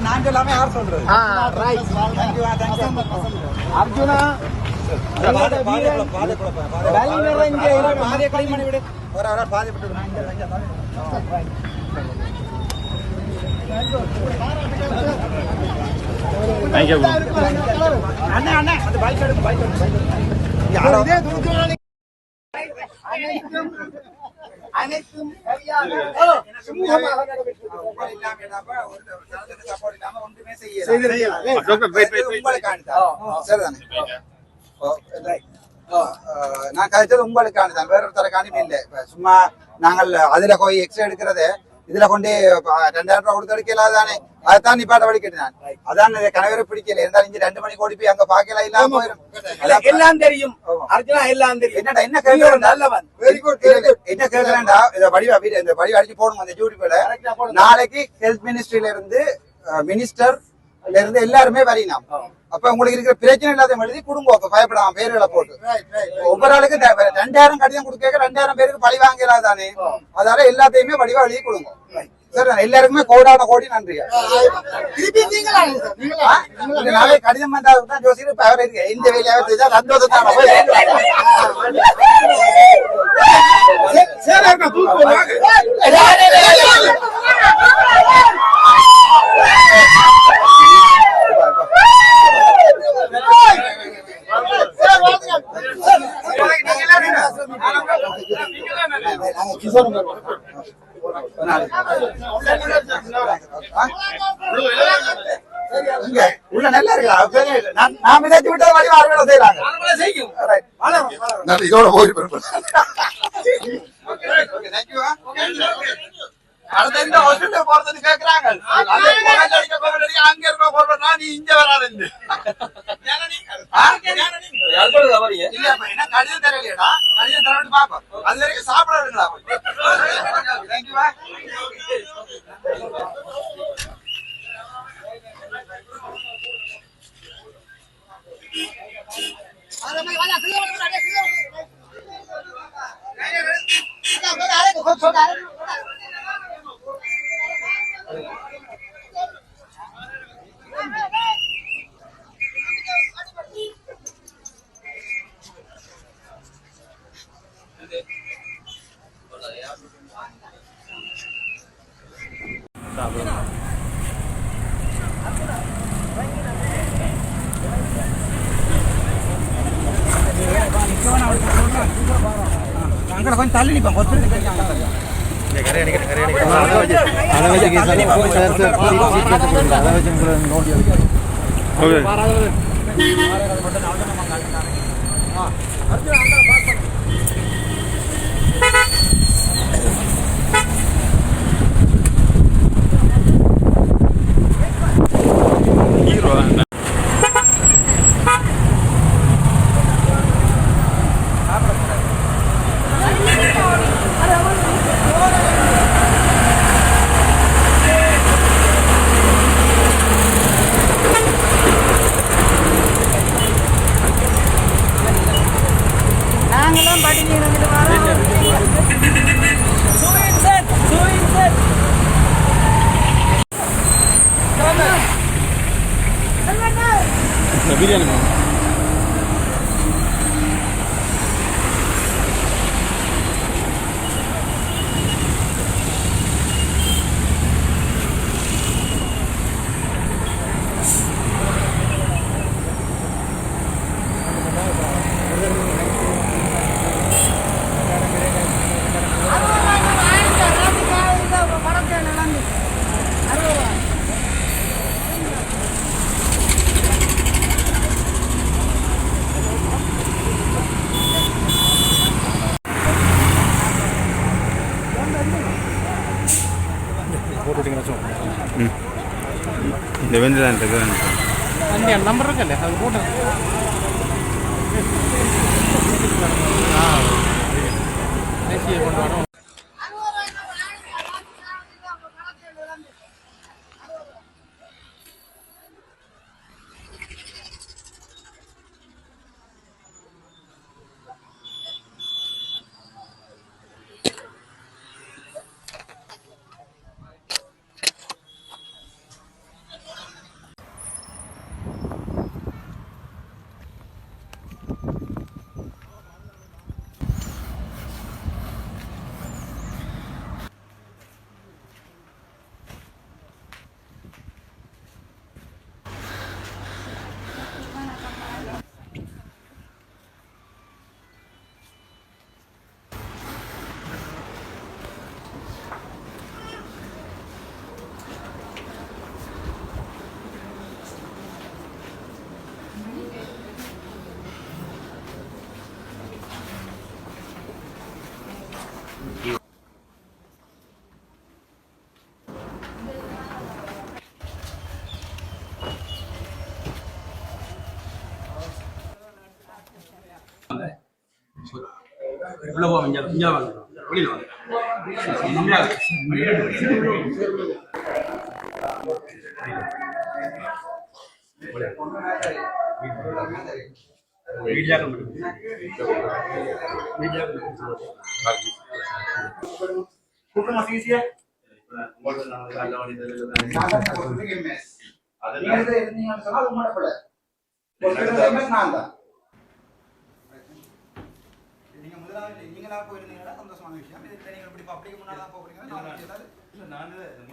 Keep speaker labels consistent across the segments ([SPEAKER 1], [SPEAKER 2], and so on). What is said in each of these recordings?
[SPEAKER 1] நான் சொல்லாம யார் சொல்றது? அர்ஜுனா அண்ணா அண்ணா அந்த பைக் எடுத்து பைக் அனைத்தும் ஒன்றுமே செய்யல. நான் கழிச்சது உங்களுக்கான தான், வேற ஒருத்தருக்கான இல்லை. சும்மா நாங்கள் அதுல போய் எக்ஸ்ரே எடுக்கிறது இதுல கொண்டு 2000 ரூபாய் கொடுத்து எடுக்கல தானே, அதைத்தான் நிப்பாட்ட வழி கேட்டேன். அதான் கணவரை பிடிக்கல இருந்தாலும் இங்க 2 மணிக்கு ஓடி போய் அங்க பாக்கல இல்லாம போயிடும். எல்லாம் தெரியும் அர்ஜுனா, எல்லாம் தெரியும். என்னடா என்ன கேட்கிறேன், நல்லவன் என்ன கேட்கிறேன்டா, இந்த வடிவ அடிச்சு போடணும் அந்த யூடியூப்ல. நாளைக்கு ஹெல்த் மினிஸ்ட்ரியில இருந்து மினிஸ்டர் இருந்து எல்லாருமே வரையினாம். அப்ப உங்களுக்கு இருக்கிற பிரச்சனை இல்லாத எழுதி குடும்பம் பயப்படாம பேர்களை போட்டு ஒவ்வொரு ஆளுக்கு 2000 கடிதம் கொடுக்க 2000 பேருக்கு பழி வாங்கலாதானே. அதனால எல்லாத்தையுமே வடிவா எழுதி கொடுங்க. சரி, எல்லாருக்குமே கோடான கோடி நன்றி. நாளை கடிதம் வந்தாதான் ஜோசியர் அவர் இருக்கு இந்த வேலையாவது சந்தோஷம் தான். உள்ள நல்லா இருக்கு. நாம ஏதாச்சும் விட்டா வழி வார்த்தை செய்யறாங்க. இதோட போய் அடுத்த ஹாஸ்பிட்டல் போறது கேக்குறாங்க. அங்க இருக்க நீ இங்க வராது கடிதம் தரலையடா, கடிதம் தரட்டு பாப்போம். அது வரைக்கும் சாப்பிடாதுங்களா? தேங்க்யூவா. அங்கே கொஞ்சம் தள்ளி நிற்போம். பிரியாணி നമ്പർ ഒക്കെ അല്ലേ അത് കൂട്ട കൊണ്ടുപോകണം.
[SPEAKER 2] உள்ள போவோம். இங்க வாங்க, வெளியில வாங்க.
[SPEAKER 1] நீங்க முதலாவது நீங்களா போயிருந்தீங்கன்னா சந்தோஷமான விஷயம். இதுல நீங்க இப்படி பப்ளிக் முன்னாடி தான் போறீங்க.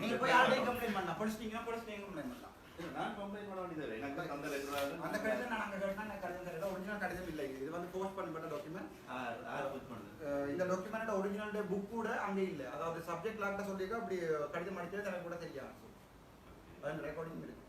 [SPEAKER 1] நீங்க போய் யாரையும் கம்ப்ளைண்ட் பண்ணலாம். போலீஸ்டீங்க கம்ப்ளைண்ட் பண்ணலாம்.
[SPEAKER 3] நான் கம்ப்ளைண்ட் பண்ண வேண்டியது எனக்கு அந்த லெட்டர்
[SPEAKER 1] அந்த கடிதம் நான் அங்க கேட்டா நான் கடிதம் தரேன். ஒரிஜினல் கடிதம் இல்லை. இது வந்து போஸ்ட் பண்ணப்பட்ட டாக்குமெண்ட்.
[SPEAKER 3] போஸ்ட் பண்ணுது.
[SPEAKER 1] இந்த டாக்குமெண்ட் ஒரிஜினல் புக் கூட அங்க இல்ல. அதாவது சப்ஜெக்ட் லாக்ல சொல்லிருக்க அப்படி கடிதம் அடிச்சது எனக்கு கூட தெரியாது. அது ரெக்கார்டிங் இருக்கு.